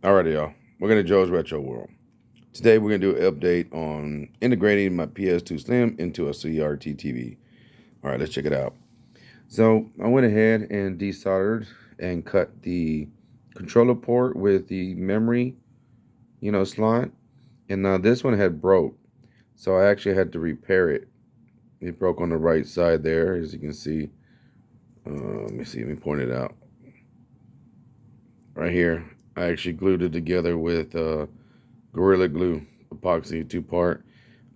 Alrighty, y'all. We're gonna Joe's Retro World. Today we're gonna do an update on integrating my PS2 Slim into a CRT TV. All right, let's check it out. So I went ahead and desoldered and cut the controller port with the memory, slot. And now this one had broke, so I actually had to repair it. It broke on the right side there, as you can see. Let me see. Let me point it out. Right here, I actually glued it together with Gorilla Glue epoxy 2-part.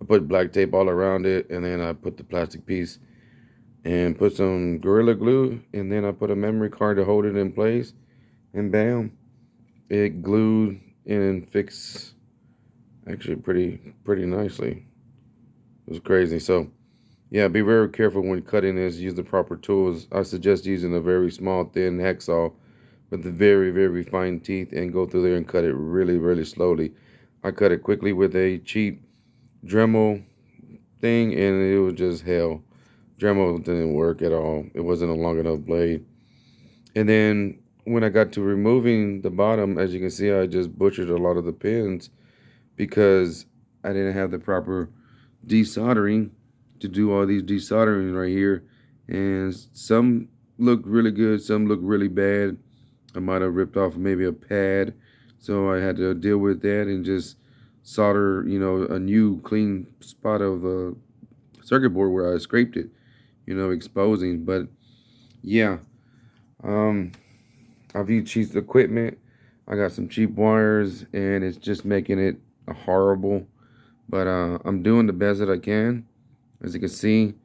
I put black tape all around it, and then I put the plastic piece and put some Gorilla Glue, and then I put a memory card to hold it in place, and bam, it glued and fixed actually pretty nicely. It was crazy. So yeah, be very careful when cutting this. Use the proper tools. I suggest using a very small, thin hacksaw with the very fine teeth and go through there and cut it really slowly. I cut it quickly with a cheap Dremel thing, and it was just hell. Dremel didn't work at all. It wasn't a long enough blade. And then when I got to removing the bottom, as you can see, I just butchered a lot of the pins because I didn't have the proper desoldering to do all these desoldering right here. And some look really good, some look really bad. I might have ripped off maybe a pad, so I had to deal with that and just solder, a new clean spot of circuit board where I scraped it, exposing. But yeah, um, I've used cheap equipment. I got some cheap wires, and it's just making it horrible. But I'm doing the best that I can. As you can see,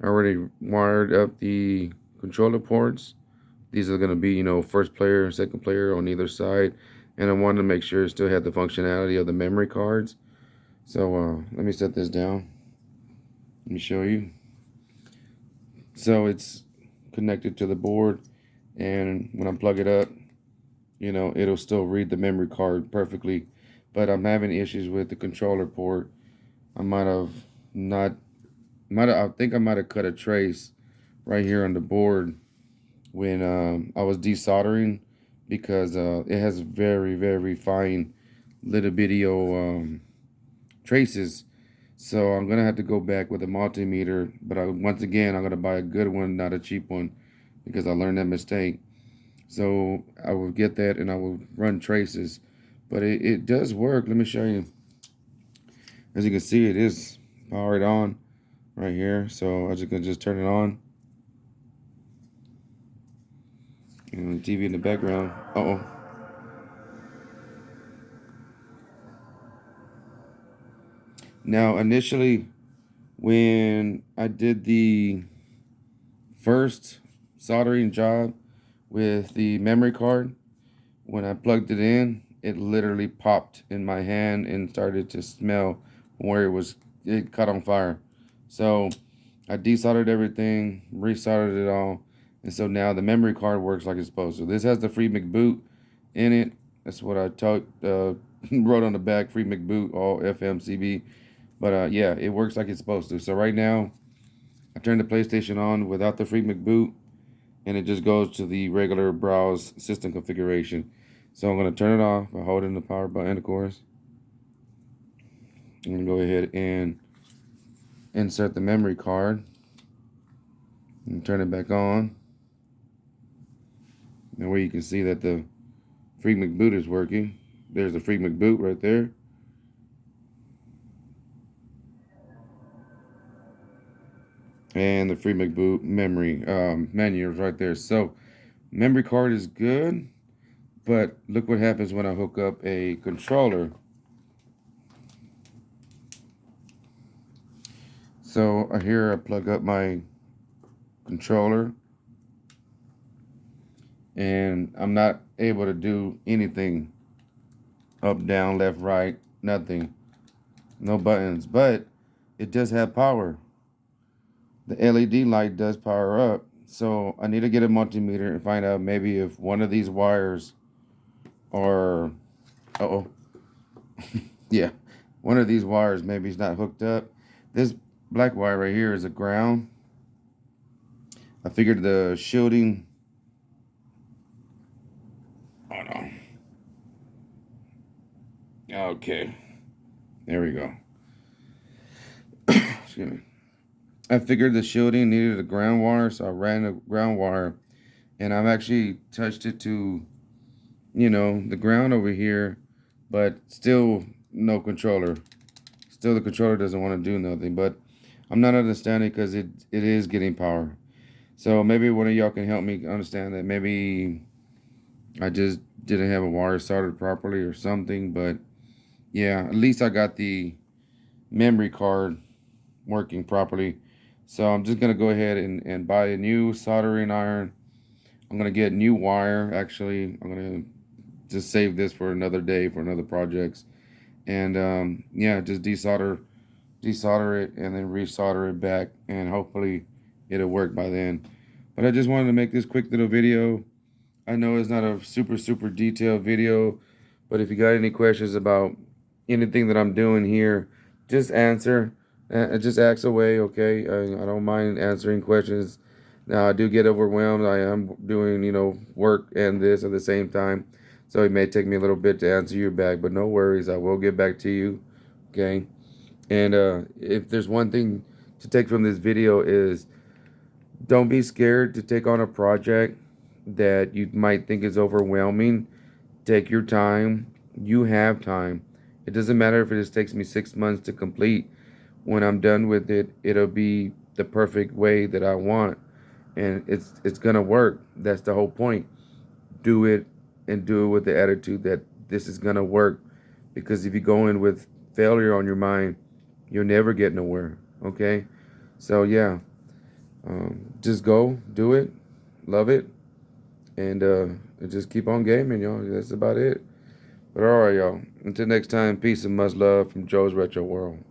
I already wired up the controller ports. These are going to be, first player and second player on either side. And I wanted to make sure it still had the functionality of the memory cards. So let me set this down. Let me show you. So it's connected to the board. And when I plug it up, it'll still read the memory card perfectly. But I'm having issues with the controller port. I might have not, I think I might have cut a trace right here on the board when I was desoldering, because it has very fine little video traces. So I'm gonna have to go back with a multimeter, but once again, I'm gonna buy a good one, not a cheap one, because I learned that mistake. So I will get that and I will run traces, but it does work. Let me show you. As you can see, it is powered on right here. So I can just turn it on. And TV in the background. Uh-oh. Now, initially, when I did the first soldering job with the memory card, when I plugged it in, it literally popped in my hand and started to smell where it caught on fire. So I desoldered everything, resoldered it all, and so now the memory card works like it's supposed to. This has the free McBoot in it. That's what I wrote on the back, free McBoot, all FMCB. But yeah, it works like it's supposed to. So right now, I turned the PlayStation on without the free McBoot, and it just goes to the regular browse system configuration. So I'm going to turn it off by holding the power button, of course. I'm going to go ahead and insert the memory card and turn it back on. And where you can see that the free McBoot is working. There's the free McBoot right there. And the free McBoot memory menu is right there. So memory card is good, but look what happens when I hook up a controller. So here I plug up my controller, and I'm not able to do anything. Up, down, left, right, nothing. No buttons, but it does have power. The LED light does power up. So I need to get a multimeter and find out maybe if one of these wires are, uh-oh, yeah, one of these wires maybe is not hooked up. This black wire right here is a ground. I figured the shielding, oh no, Okay, there we go. Excuse me. I figured the shielding needed a ground wire, so I ran a ground wire, and I've actually touched it to, the ground over here, but still no controller. Still, the controller doesn't want to do nothing, but I'm not understanding because it is getting power. So maybe one of y'all can help me understand that. Maybe I just didn't have a wire soldered properly or something, but yeah, at least I got the memory card working properly. So I'm just gonna go ahead and buy a new soldering iron. I'm gonna get new wire. Actually, I'm gonna just save this for another day for another projects. And yeah, just desolder it, and then resolder it back, and hopefully it'll work by then. But I just wanted to make this quick little video. I know it's not a super detailed video, but if you got any questions about anything that I'm doing here, just answer. Just ask away, okay? I don't mind answering questions. Now, I do get overwhelmed. I am doing, work and this at the same time. So it may take me a little bit to answer you back, but no worries. I will get back to you, okay? And if there's one thing to take from this video is don't be scared to take on a project that you might think is overwhelming. Take your time. You have time. It doesn't matter if it just takes me 6 months to complete. When I'm done with it, it'll be the perfect way that I want. And it's gonna work. That's the whole point. Do it, and do it with the attitude that this is gonna work. Because if you go in with failure on your mind, you'll never get nowhere. Okay? So yeah. Just go, do it, love it, and just keep on gaming, y'all. That's about it. But all right, y'all. Until next time, peace and much love from Joe's Retro World.